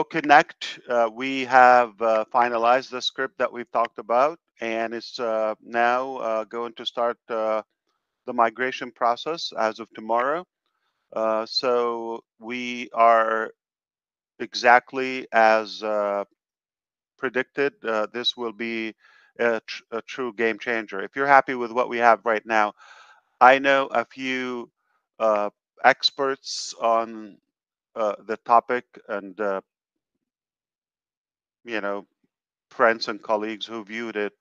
Connect, we have finalized the script that we've talked about, and it's now going to start the migration process as of tomorrow. So we are exactly as predicted. This will be a true game changer. If you're happy with what we have right now, I know a few uh, experts on the topic, and you know, friends and colleagues who viewed it,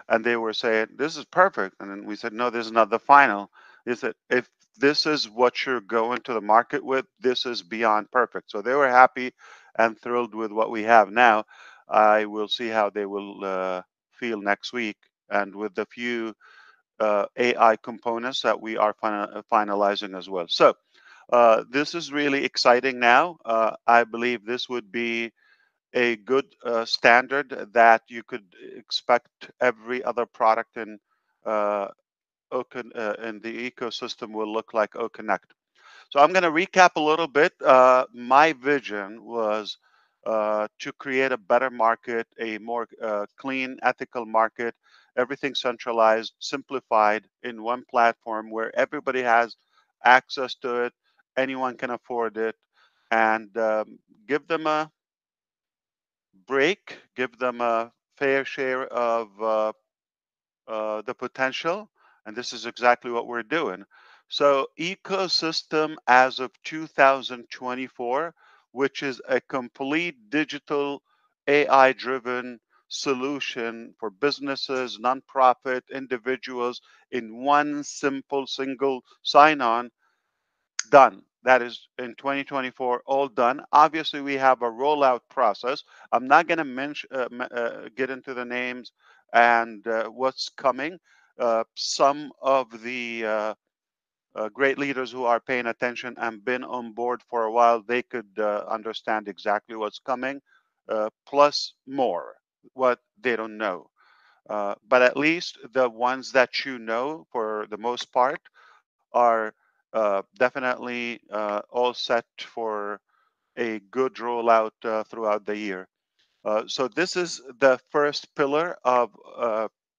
and they were saying this is perfect. And then we said, no, this is not the final. Is that if this is what you're going to the market with, this is beyond perfect. So they were happy and thrilled with what we have now. I will see how they will feel next week, and with the few AI components that we are finalizing as well. So this is really exciting now. I believe this would be a good standard that you could expect every other product uh, in the ecosystem will look like OConnect. So I'm going to recap a little bit. My vision was to create a better market, a more clean, ethical market, everything centralized, simplified in one platform where everybody has access to it, anyone can afford it, and give them a break, give them a fair share of the potential. And this is exactly what we're doing. So, ecosystem as of 2024, which is a complete digital AI driven solution for businesses, nonprofit, individuals in one simple single sign on, done. That is in 2024, all done. Obviously, we have a rollout process. I'm not going to get into the names and what's coming. Some of the great leaders who are paying attention and been on board for a while, they could understand exactly what's coming, plus more what they don't know. But at least the ones that you know, for the most part, are definitely all set for a good rollout throughout the year. So this is the first pillar of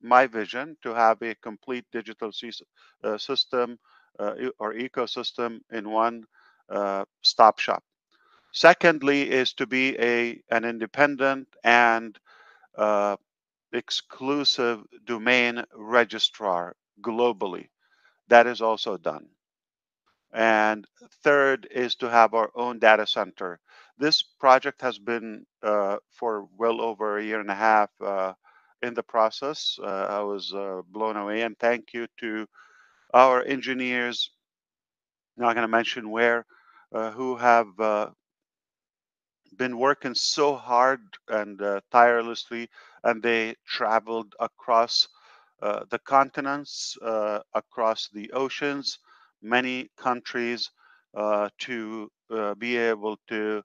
my vision, to have a complete digital system or ecosystem in one stop shop. Secondly, is to be an independent and uh, exclusive domain registrar globally. That is also done. And third is to have our own data center. This project has been for well over a year and a half in the process. I was blown away, and thank you to our engineers, not going to mention where, who have been working so hard and tirelessly, and they traveled across the continents, across the oceans, many countries, to be able to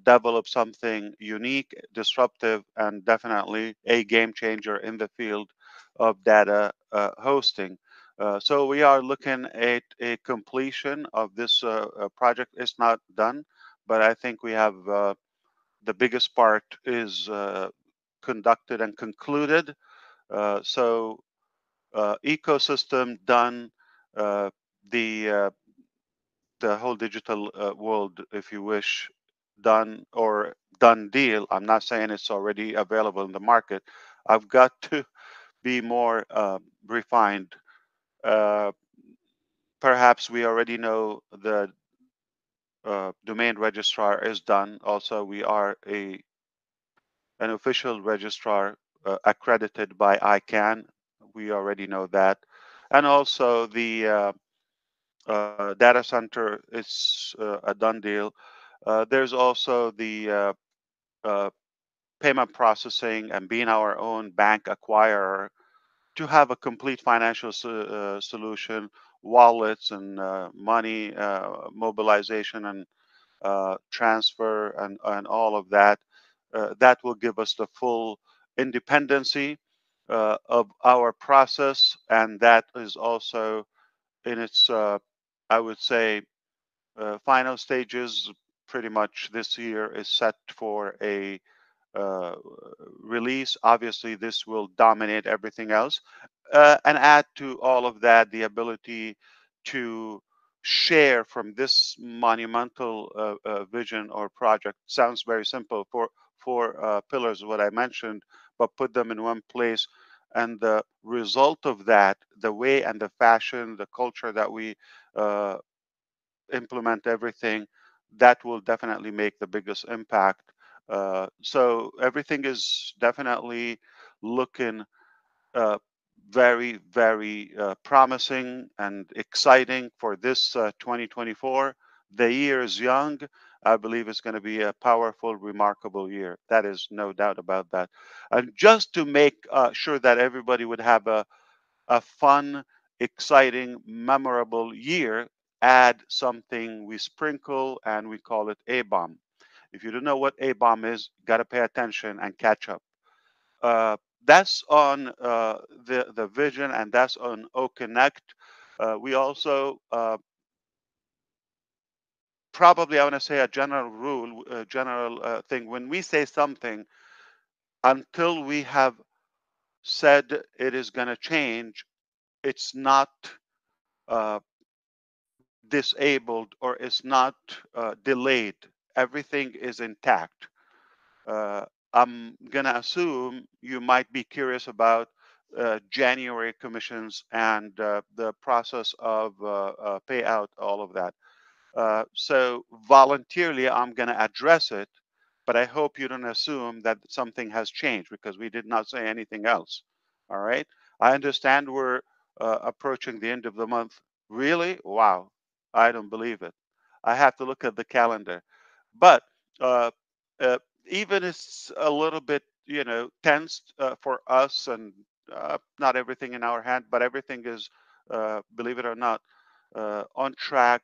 develop something unique, disruptive, and definitely a game changer in the field of data hosting. So we are looking at a completion of this project. It's not done, but I think we have the biggest part is conducted and concluded. So ecosystem done, uh, the uh, the whole digital world, if you wish, done or done deal. I'm not saying it's already available in the market. I've got to be more refined. Uh, Perhaps we already know the domain registrar is done. Also, we are an official registrar accredited by ICANN. We already know that. And also the data center is a done deal. There's also the uh, payment processing and being our own bank acquirer to have a complete financial solution, wallets and money mobilization and transfer and all of that. That will give us the full independency of our process, and that is also in its, I would say, final stages. pretty much this year is set for a uh, release. Obviously, this will dominate everything else. And add to all of that the ability to share from this monumental vision or project. Sounds very simple. Four pillars, what I mentioned, but put them in one place. And the result of that, the way and the fashion, the culture that we uh, implement everything, that will definitely make the biggest impact. So everything is definitely looking uh, very, very promising and exciting for this 2024. The year is young. I believe it's going to be a powerful, remarkable year. That is no doubt about that. And just to make sure that everybody would have a fun, exciting, memorable year, add something we sprinkle and we call it A bomb. If you don't know what A bomb is, got to pay attention and catch up. Uh, that's on the vision, and that's on O Connect. We also probably, I want to say, a general rule, a general thing. When we say something, until we have said it is going to change, it's not uh, disabled or it's not delayed. Everything is intact. Uh, I'm going to assume you might be curious about January commissions and the process of payout, all of that. So voluntarily, I'm going to address it, but I hope you don't assume that something has changed because we did not say anything else. All right. I understand we're approaching the end of the month. Really? Wow. I don't believe it. I have to look at the calendar. But uh, uh, even it's a little bit, tense for us and not everything in our hand, but everything is, believe it or not, on track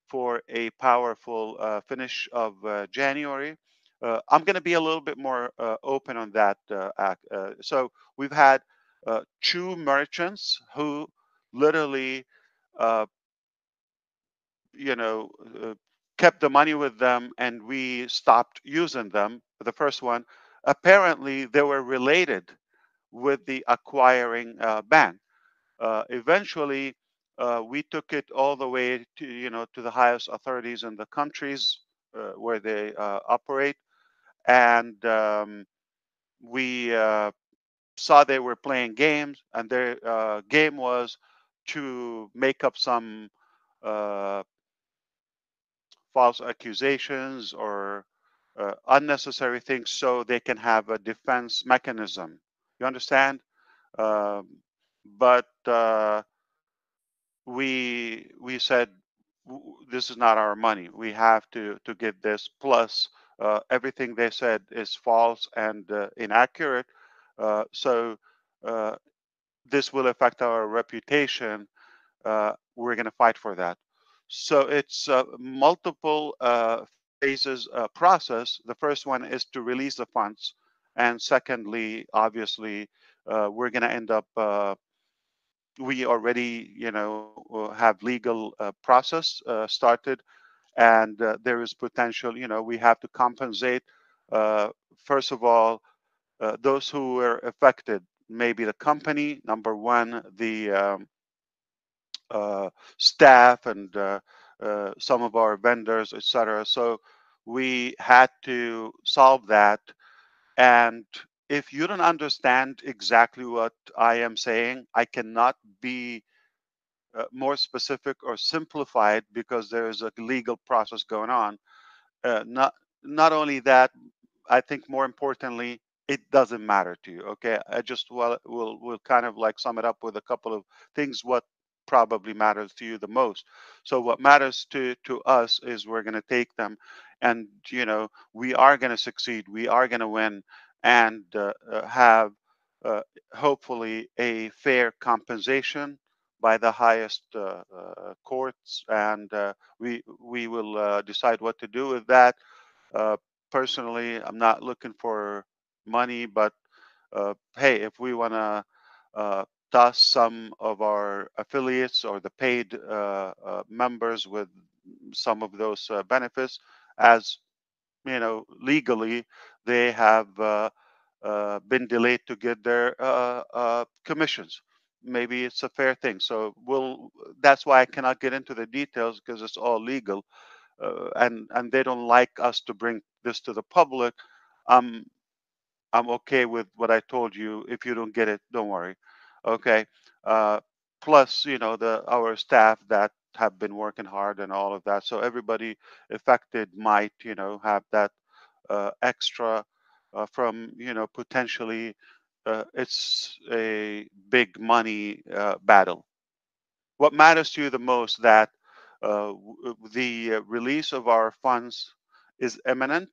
for a powerful finish of January. I'm going to be a little bit more open on that. So we've had two merchants who literally, uh, you know, uh, kept the money with them, and we stopped using them. The first one, apparently, they were related with the acquiring bank. Eventually, we took it all the way to to the highest authorities in the countries where they operate, and we saw they were playing games, and their game was to make up some uh, false accusations or unnecessary things so they can have a defense mechanism. You understand? Um, but we said this is not our money. We have to get this. Plus, everything they said is false and inaccurate. So uh, this will affect our reputation. We're going to fight for that. So it's multiple phases process. The first one is to release the funds, and secondly, obviously, we're going to end up. We already, have legal process started, and there is potential. We have to compensate. Uh, First of all, those who were affected, maybe the company, number one, the uh, staff, and some of our vendors, etc. So we had to solve that. And if you don't understand exactly what I am saying, I cannot be more specific or simplified because there is a legal process going on. Not only that, I think more importantly, it doesn't matter to you. Okay, I just will kind of like sum it up with a couple of things. What probably matters to you the most. So what matters to us is we're going to take them, and we are going to succeed. We are going to win, and have uh, hopefully a fair compensation by the highest courts, and we will decide what to do with that. uh, Personally, I'm not looking for money, but hey, if we want to uh, toss some of our affiliates or the paid members with some of those benefits, as legally they have been delayed to get their commissions. Maybe it's a fair thing. So that's why I cannot get into the details because it's all legal, and they don't like us to bring this to the public. I'm I'm okay with what I told you. If you don't get it, don't worry. Okay. Uh, Plus, the our staff that have been working hard and all of that. So everybody affected might, have that extra from, potentially it's a big money battle. What matters to you the most that the release of our funds is imminent.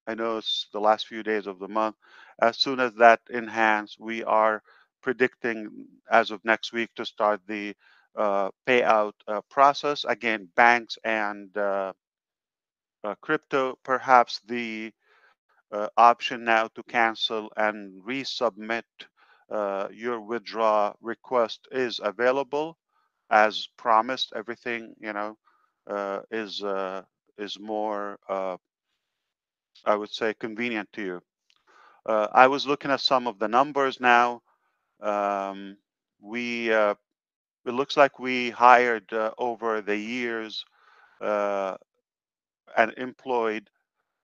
I know it's the last few days of the month. As soon as that enhance, we are predicting as of next week to start the payout process. Again, banks and crypto, perhaps the option now to cancel and resubmit your withdraw request is available as promised. Everything is more I would say convenient to you. I was looking at some of the numbers now. Um, we It looks like we hired over the years uh, and employed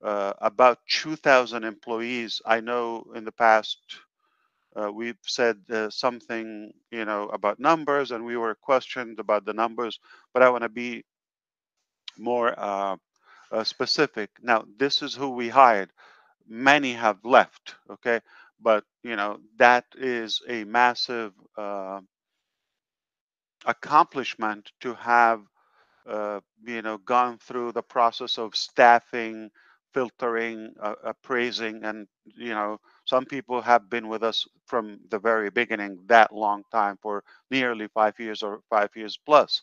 about 2,000 employees. I know in the past we've said something, about numbers, and we were questioned about the numbers. But I want to be more specific. Now, this is who we hired. Many have left. Okay, but that is a massive accomplishment to have gone through the process of staffing, filtering, appraising, and some people have been with us from the very beginning, that long time, for nearly 5 years or 5 years plus,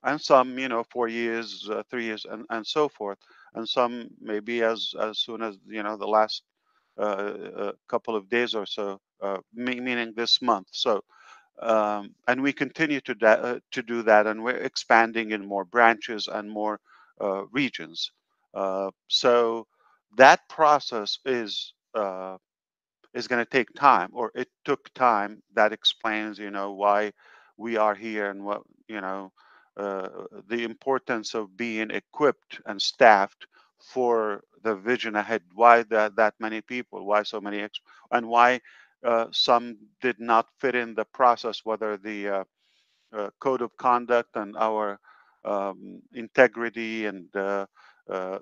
and some 4 years, 3 years, and so forth, and some maybe as soon as the last couple of days or so, meaning this month. So and we continue to do that, and we're expanding in more branches and more regions. So that process is going to take time, or it took time. That explains, why we are here and what uh, the importance of being equipped and staffed for the vision ahead. Why that many people? Why so many? And why some did not fit in the process? Whether the code of conduct and our integrity and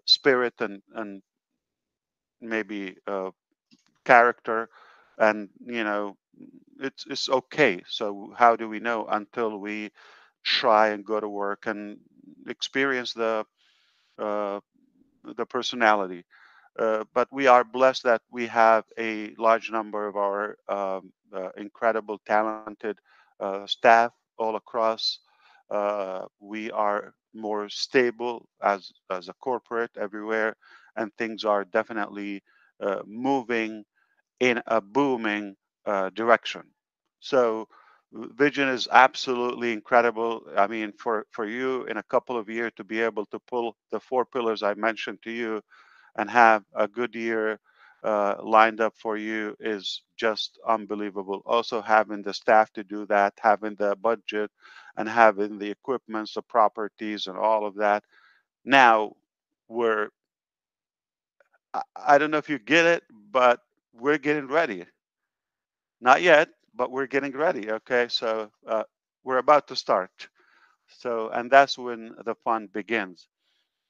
spirit and maybe character, and it's okay. So how do we know until we try and go to work and experience uh, the personality? But we are blessed that we have a large number of our incredible, talented staff all across. We are more stable as a corporate everywhere, and things are definitely moving in a booming direction. So vision is absolutely incredible. I mean, for you in a couple of years to be able to pull the four pillars I mentioned to you and have a good year lined up for you is just unbelievable. Also, having the staff to do that, having the budget, and having the equipments, the properties, and all of that. Now, we're, I don't know if you get it, but we're getting ready. Not yet, but we're getting ready. Okay, so we're about to start. So, and that's when the fun begins.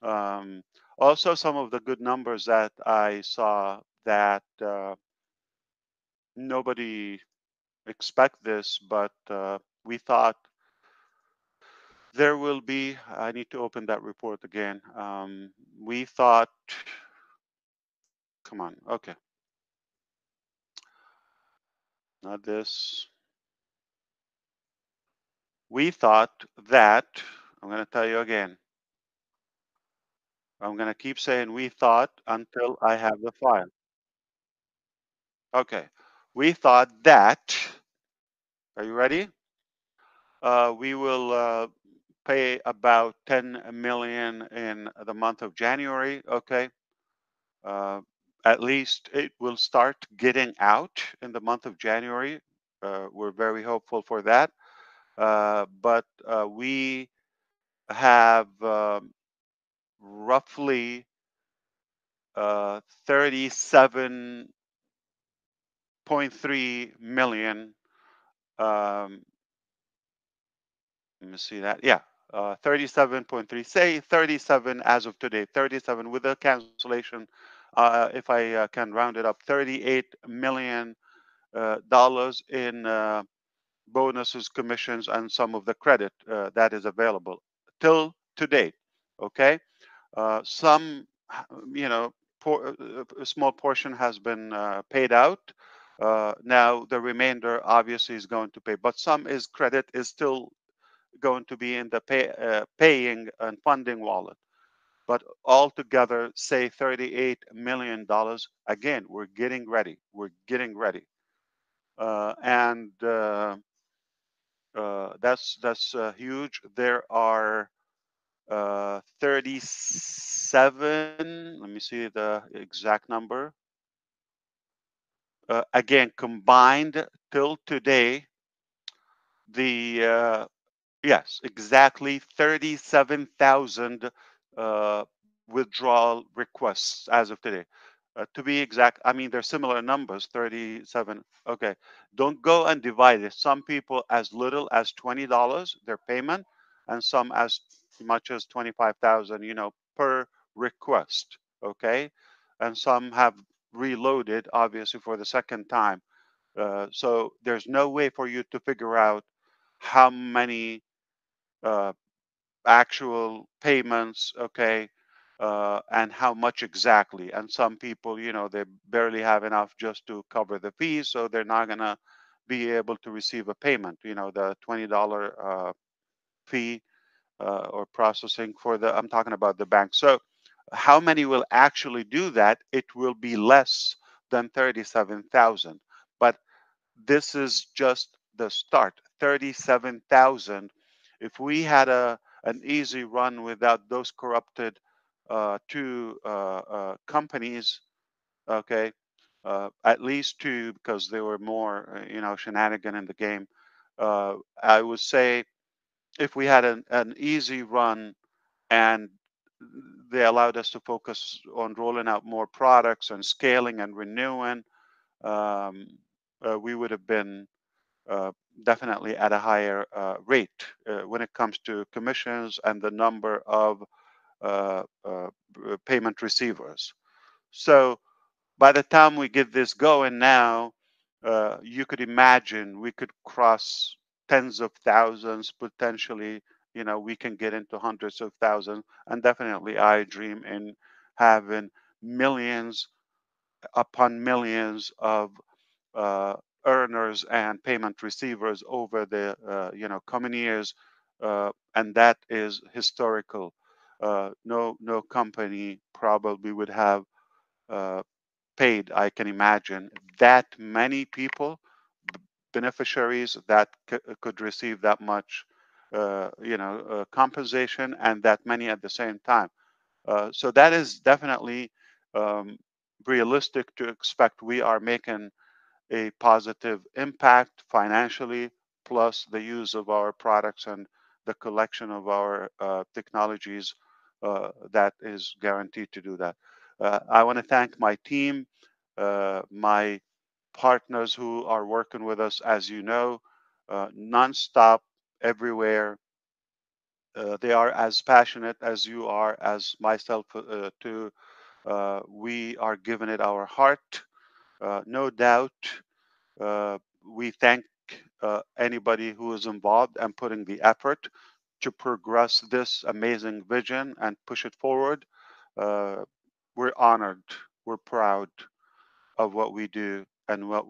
Um, Also, some of the good numbers that I saw that nobody expect this, but we thought there will be. I need to open that report again. We thought, come on, okay, not this. We thought that, I'm going to tell you again. I'm going to keep saying we thought until I have the file. Okay. We thought that, are you ready? We will pay about 10 million in the month of January. Okay. Uh, at least it will start getting out in the month of January. We're very hopeful for that. But we have roughly 37.3 million. Um, Let me see that. Yeah, 37.3. Say 37 as of today. 37 with a cancellation. If I can round it up, 38 million dollars in bonuses, commissions, and some of the credit that is available till today. Okay. Some, you know, a small portion has been paid out. Now the remainder obviously is going to pay, but some is credit is still going to be in the paying and funding wallet. But altogether, say $38 million. Again, we're getting ready. We're getting ready, and that's huge. There are 37. Let me see the exact number. Again, combined till today, the yes, exactly 37,000 withdrawal requests as of today. To be exact, I mean, they're similar numbers, 37. Okay. Don't go and divide it. Some people as little as $20 their payment, and some as much as 25,000, per request. Okay. And some have reloaded, obviously, for the second time. So there's no way for you to figure out how many uh, actual payments, okay, and how much exactly. And some people, they barely have enough just to cover the fees, so they're not gonna be able to receive a payment. The $20 fee or processing for the. I'm talking about the bank. So, how many will actually do that? It will be less than 37,000, but this is just the start. 37,000. If we had an easy run without those corrupted two companies, okay, at least two, because there were more, shenanigan in the game. I would say if we had an easy run and they allowed us to focus on rolling out more products and scaling and renewing, um, we would have been uh, definitely at a higher rate when it comes to commissions and the number of payment receivers. So by the time we get this going now, you could imagine we could cross tens of thousands, potentially, we can get into hundreds of thousands. And definitely, I dream in having millions upon millions of uh, earners and payment receivers over the coming years, and that is historical. No company probably would have uh, paid, I can imagine, that many people, beneficiaries that could receive that much compensation, and that many at the same time. So that is definitely um, realistic to expect. We are making a positive impact financially, plus the use of our products and the collection of our technologies that is guaranteed to do that. I want to thank my team, my partners who are working with us, as you know, nonstop, everywhere. They are as passionate as you are, as myself, too. We are giving it our heart, no doubt. We thank anybody who is involved and putting the effort to progress this amazing vision and push it forward. Uh, we're honored, we're proud of what we do and what we